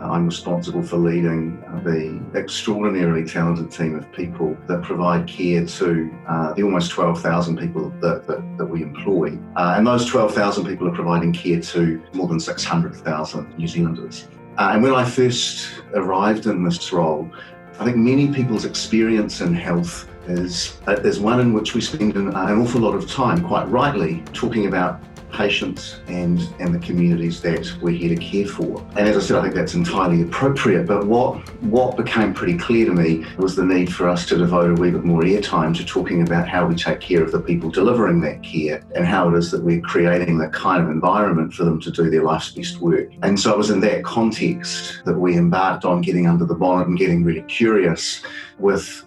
I'm responsible for leading the extraordinarily talented team of people that provide care to the almost 12,000 people that we employ. And those 12,000 people are providing care to more than 600,000 New Zealanders. And when I first arrived in this role, I think many people's experience in health is one in which we spend an awful lot of time, quite rightly, talking about patients and the communities that we're here to care for. And as I said, I think that's entirely appropriate, but what became pretty clear to me was the need for us to devote a wee bit more airtime to talking about how we take care of the people delivering that care and how it is that we're creating the kind of environment for them to do their life's best work. And so it was in that context that we embarked on getting under the bonnet and getting really curious with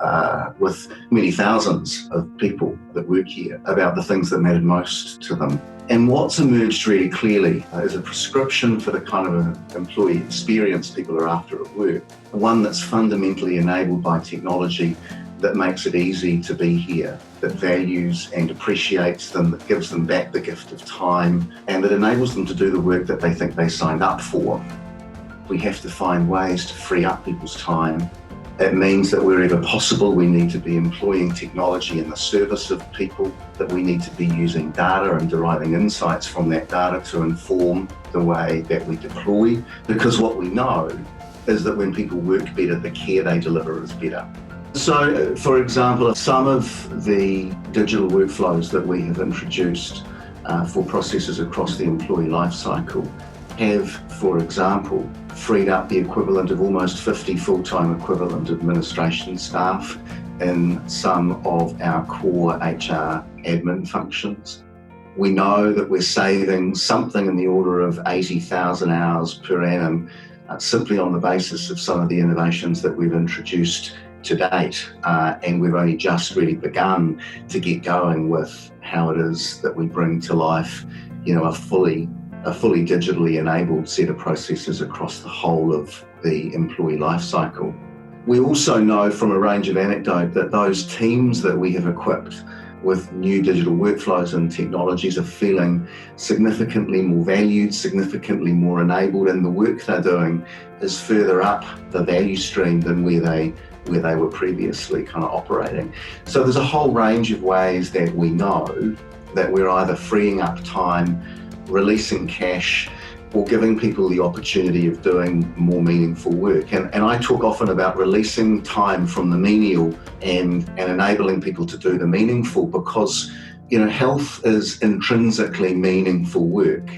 many thousands of people that work here about the things that mattered most to them. And what's emerged really clearly is a prescription for the kind of employee experience people are after at work, one that's fundamentally enabled by technology that makes it easy to be here, that values and appreciates them, that gives them back the gift of time, and that enables them to do the work that they think they signed up for. We have to find ways to free up people's time. It means that wherever possible, we need to be employing technology in the service of people, that we need to be using data and deriving insights from that data to inform the way that we deploy. Because what we know is that when people work better, the care they deliver is better. So, for example, some of the digital workflows that we have introduced for processes across the employee life cycle have, for example, freed up the equivalent of almost 50 full-time equivalent administration staff in some of our core HR admin functions. We know that we're saving something in the order of 80,000 hours per annum simply on the basis of some of the innovations that we've introduced to date, and we've only just really begun to get going with how it is that we bring to life, a fully digitally enabled set of processes across the whole of the employee life cycle. We also know from a range of anecdote that those teams that we have equipped with new digital workflows and technologies are feeling significantly more valued, significantly more enabled, and the work they're doing is further up the value stream than where they were previously kind of operating. So there's a whole range of ways that we know that we're either freeing up time, releasing cash, or giving people the opportunity of doing more meaningful work. And I talk often about releasing time from the menial and enabling people to do the meaningful, because health is intrinsically meaningful work.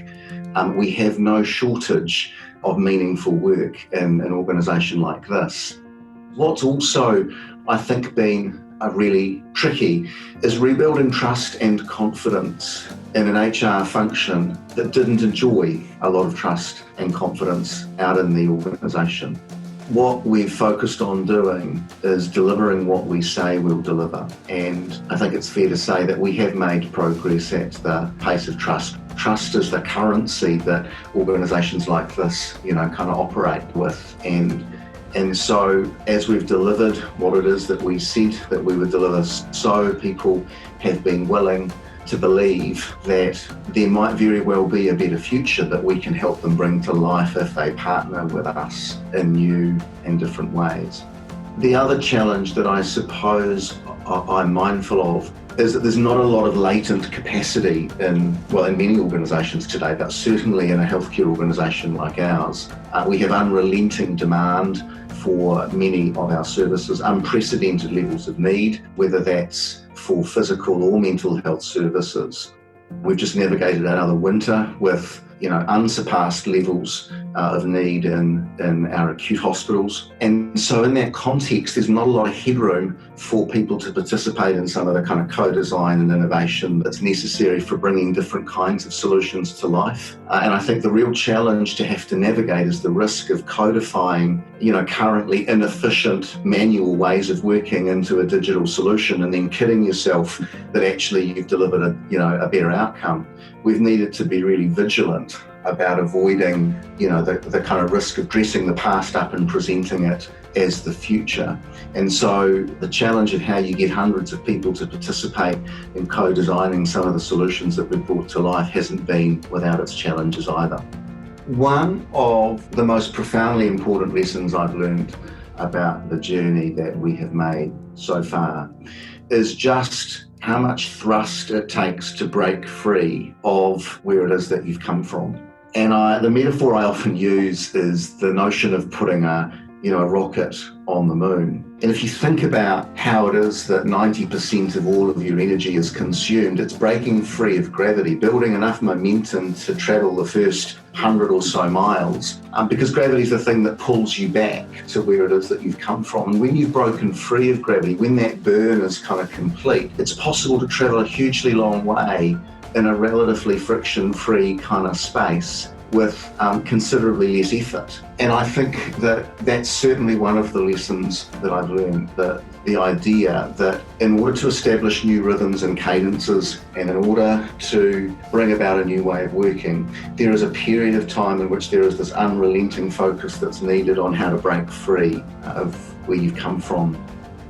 We have no shortage of meaningful work in an organisation like this. What's also, I think, been really tricky is rebuilding trust and confidence in an HR function that didn't enjoy a lot of trust and confidence out in the organisation. What we've focused on doing is delivering what we say we'll deliver. And I think it's fair to say that we have made progress at the pace of trust. Trust is the currency that organisations like this, kind of operate with. And so as we've delivered what it is that we said that we would deliver, so people have been willing to believe that there might very well be a better future that we can help them bring to life if they partner with us in new and different ways. The other challenge that I suppose I'm mindful of is that there's not a lot of latent capacity in many organisations today, but certainly in a healthcare organisation like ours. We have unrelenting demand for many of our services, unprecedented levels of need, whether that's for physical or mental health services. We've just navigated another winter with unsurpassed levels of need in our acute hospitals. And so in that context, there's not a lot of headroom for people to participate in some of the kind of co-design and innovation that's necessary for bringing different kinds of solutions to life. And I think the real challenge to have to navigate is the risk of codifying, currently inefficient manual ways of working into a digital solution and then kidding yourself that actually you've delivered a better outcome. We've needed to be really vigilant about avoiding, the kind of risk of dressing the past up and presenting it as the future. And so the challenge of how you get hundreds of people to participate in co-designing some of the solutions that we've brought to life hasn't been without its challenges either. One of the most profoundly important lessons I've learned about the journey that we have made so far is just how much thrust it takes to break free of where it is that you've come from. And the metaphor I often use is the notion of putting a rocket on the moon. And if you think about how it is that 90% of all of your energy is consumed, it's breaking free of gravity, building enough momentum to travel the first 100 or so miles, because gravity is the thing that pulls you back to where it is that you've come from. And when you've broken free of gravity, when that burn is kind of complete, it's possible to travel a hugely long way in a relatively friction-free kind of space with considerably less effort. And I think that that's certainly one of the lessons that I've learned, the idea that in order to establish new rhythms and cadences, and in order to bring about a new way of working, there is a period of time in which there is this unrelenting focus that's needed on how to break free of where you've come from.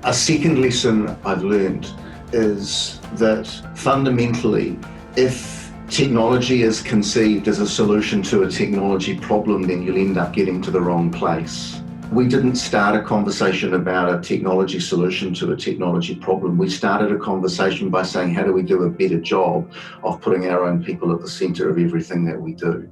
A second lesson I've learned is that fundamentally, if technology is conceived as a solution to a technology problem, then you'll end up getting to the wrong place. We didn't start a conversation about a technology solution to a technology problem. We started a conversation by saying, how do we do a better job of putting our own people at the centre of everything that we do?